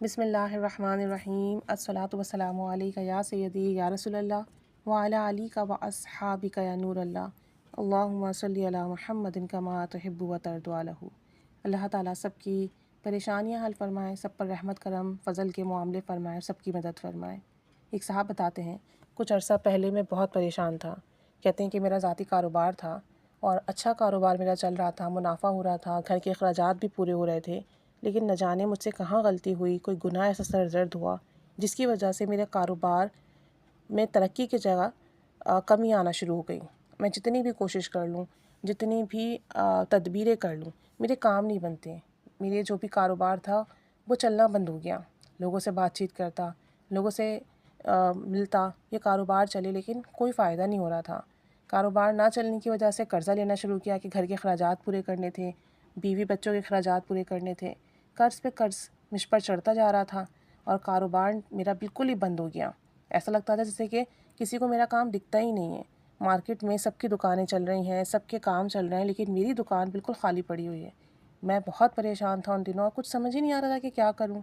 بسم اللہ الرحمن الرحیم الصلاۃ والسلام علیک یا سیدی یا رسول اللہ وعلی علیک و اصحابک یا نور اللہ اللہم صلی علی محمد کما تحب و ترضی عنہ۔ اللہ تعالیٰ سب کی پریشانیاں حل فرمائے، سب پر رحمت کرم فضل کے معاملے فرمائے، سب کی مدد فرمائے۔ ایک صاحب بتاتے ہیں کچھ عرصہ پہلے میں بہت پریشان تھا۔ کہتے ہیں کہ میرا ذاتی کاروبار تھا اور اچھا کاروبار میرا چل رہا تھا، منافع ہو رہا تھا، گھر کے اخراجات بھی پورے ہو رہے تھے، لیکن نہ جانے مجھ سے کہاں غلطی ہوئی، کوئی گناہ ایسا سرزد ہوا جس کی وجہ سے میرے کاروبار میں ترقی کی جگہ کمی آنا شروع ہو گئی۔ میں جتنی بھی کوشش کر لوں، جتنی بھی تدبیریں کر لوں، میرے کام نہیں بنتے۔ میرے جو بھی کاروبار تھا وہ چلنا بند ہو گیا۔ لوگوں سے بات چیت کرتا، لوگوں سے ملتا، یہ کاروبار چلے لیکن کوئی فائدہ نہیں ہو رہا تھا۔ کاروبار نہ چلنے کی وجہ سے قرضہ لینا شروع کیا کہ گھر کے اخراجات پورے کرنے تھے، بیوی بچوں کے اخراجات پورے کرنے تھے۔ قرض پہ قرض مجھ پر چڑھتا جا رہا تھا اور کاروبار میرا بالکل ہی بند ہو گیا۔ ایسا لگتا تھا جیسے کہ کسی کو میرا کام دکھتا ہی نہیں ہے۔ مارکیٹ میں سب کی دکانیں چل رہی ہیں، سب کے کام چل رہے ہیں، لیکن میری دکان بالکل خالی پڑی ہوئی ہے۔ میں بہت پریشان تھا ان دنوں اور کچھ سمجھ ہی نہیں آ رہا تھا کہ کیا کروں۔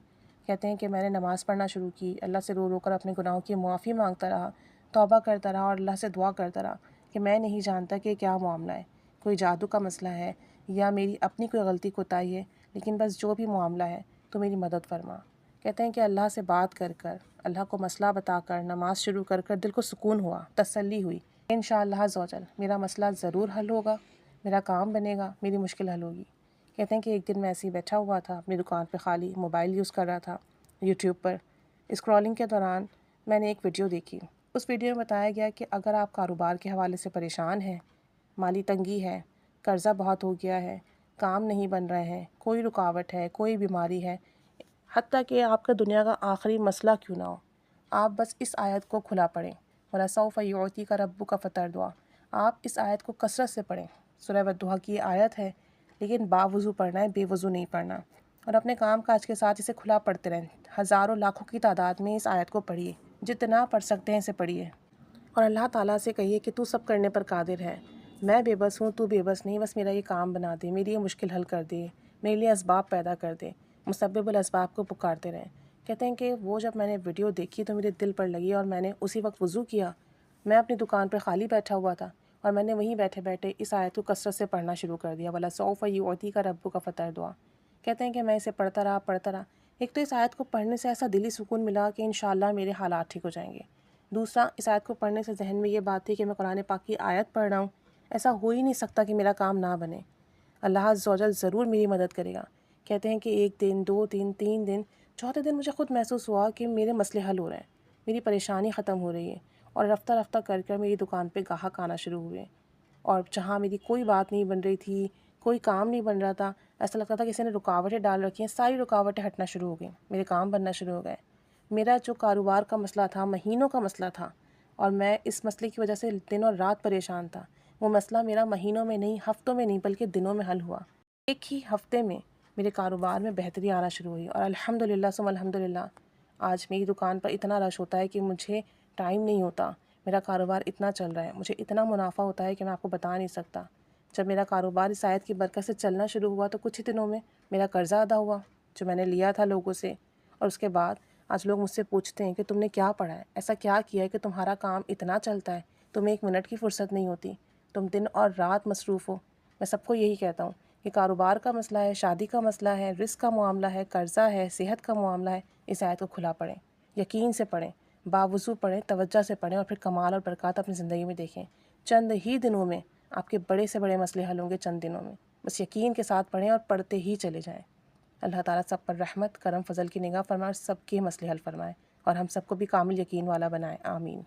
کہتے ہیں کہ میں نے نماز پڑھنا شروع کی، اللہ سے رو رو کر اپنے گناہوں کی معافی مانگتا رہا، توبہ کرتا رہا اور اللہ سے دعا کرتا رہا کہ میں نہیں جانتا کہ کیا معاملہ ہے، کوئی جادو کا مسئلہ ہے یا میری اپنی کوئی غلطی کوتاہی ہے، لیکن بس جو بھی معاملہ ہے تو میری مدد فرما۔ کہتے ہیں کہ اللہ سے بات کر کر، اللہ کو مسئلہ بتا کر، نماز شروع کر کر دل کو سکون ہوا، تسلی ہوئی۔ انشاءاللہ عز و جل میرا مسئلہ ضرور حل ہوگا، میرا کام بنے گا، میری مشکل حل ہوگی۔ کہتے ہیں کہ ایک دن میں ایسے ہی بیٹھا ہوا تھا اپنی دکان پہ، خالی موبائل یوز کر رہا تھا یوٹیوب پر۔ اسکرولنگ کے دوران میں نے ایک ویڈیو دیکھی۔ اس ویڈیو میں بتایا گیا کہ اگر آپ کاروبار کے حوالے سے پریشان ہیں، مالی تنگی ہے، قرضہ بہت ہو گیا ہے، کام نہیں بن رہے ہیں، کوئی رکاوٹ ہے، کوئی بیماری ہے، حتیٰ کہ آپ کا دنیا کا آخری مسئلہ کیوں نہ ہو، آپ بس اس آیت کو کھلا پڑھیں، وَلَسَوْفَ يُعْطِيكَ رَبُّكَ فَتَرْضَىٰ۔ آپ اس آیت کو کثرت سے پڑھیں۔ سورہ والضحیٰ کی یہ آیت ہے، لیکن باوضو پڑھنا ہے، بے وضو نہیں پڑھنا، اور اپنے کام کاج کے ساتھ اسے کھلا پڑھتے رہیں۔ ہزاروں لاکھوں کی تعداد میں اس آیت کو پڑھیے، جتنا پڑھ سکتے ہیں اسے پڑھیے، اور اللہ تعالیٰ سے کہیے کہ تو سب کرنے پر قادر ہے، میں بے بس ہوں، تو بے بس نہیں، بس میرا یہ کام بنا دے، میری یہ مشکل حل کر دے، میرے لیے اسباب پیدا کر دے۔ مسبب الاسباب کو پکارتے رہیں۔ کہتے ہیں کہ وہ جب میں نے ویڈیو دیکھی تو میرے دل پر لگی اور میں نے اسی وقت وضو کیا۔ میں اپنی دکان پر خالی بیٹھا ہوا تھا اور میں نے وہیں بیٹھے بیٹھے اس آیت کو کثرت سے پڑھنا شروع کر دیا، وَلَسَوْفَ يُعْطِيكَ رَبُّكَ فَتَرْضَىٰ۔ کہتے ہیں کہ میں اسے پڑھتا رہا۔ ایک تو اس آیت کو پڑھنے سے ایسا دلی سکون ملا کہ انشاءاللہ میرے حالات ٹھیک ہو جائیں گے۔ دوسرا، اس آیت کو پڑھنے سے ذہن میں یہ بات تھی کہ میں قرآن پاک کی آیت پڑھ رہا ہوں، ایسا ہو ہی نہیں سکتا کہ میرا کام نہ بنے، اللہ عز و جل ضرور میری مدد کرے گا۔ کہتے ہیں کہ ایک دن، 2 دن، 3 دن، چوتھے دن مجھے خود محسوس ہوا کہ میرے مسئلے حل ہو رہے ہیں، میری پریشانی ختم ہو رہی ہے، اور رفتہ رفتہ کر کر میری دکان پہ گاہک آنا شروع ہوئے، اور جہاں میری کوئی بات نہیں بن رہی تھی، کوئی کام نہیں بن رہا تھا، ایسا لگتا تھا کہ کسی نے رکاوٹیں ڈال رکھی ہیں، ساری رکاوٹیں ہٹنا شروع ہو گئیں، میرے کام بننا شروع ہو گئے۔ میرا جو کاروبار کا مسئلہ تھا، مہینوں کا مسئلہ تھا، اور میں اس مسئلے کی وجہ سے دن اور رات پریشان تھا، وہ مسئلہ میرا مہینوں میں نہیں، ہفتوں میں نہیں، بلکہ دنوں میں حل ہوا۔ ایک ہی ہفتے میں میرے کاروبار میں بہتری آنا شروع ہوئی، اور الحمدللہ ثم الحمدللہ آج میری دکان پر اتنا رش ہوتا ہے کہ مجھے ٹائم نہیں ہوتا، میرا کاروبار اتنا چل رہا ہے، مجھے اتنا منافع ہوتا ہے کہ میں آپ کو بتا نہیں سکتا۔ جب میرا کاروبار اس آیت کی برکت سے چلنا شروع ہوا تو کچھ ہی دنوں میں میرا قرضہ ادا ہوا جو میں نے لیا تھا لوگوں سے، اور اس کے بعد آج لوگ مجھ سے پوچھتے ہیں کہ تم نے کیا پڑھا ہے، ایسا کیا کیا ہے کہ تمہارا کام اتنا چلتا ہے، تمہیں 1 منٹ کی فرصت نہیں ہوتی، تم دن اور رات مصروف ہو۔ میں سب کو یہی کہتا ہوں کہ کاروبار کا مسئلہ ہے، شادی کا مسئلہ ہے، رزق کا معاملہ ہے، قرضہ ہے، صحت کا معاملہ ہے، اس آیت کو کھلا پڑھیں، یقین سے پڑھیں، باوضو پڑھیں، توجہ سے پڑھیں، اور پھر کمال اور برکات اپنی زندگی میں دیکھیں۔ چند ہی دنوں میں آپ کے بڑے سے بڑے مسئلے حل ہوں گے، چند دنوں میں، بس یقین کے ساتھ پڑھیں اور پڑھتے ہی چلے جائیں۔ اللہ تعالیٰ سب پر رحمت، کرم، فضل کی نگاہ فرمائے اور سب کے مسئلے حل فرمائے، اور ہم سب کو بھی کامل یقین والا بنائے، آمین۔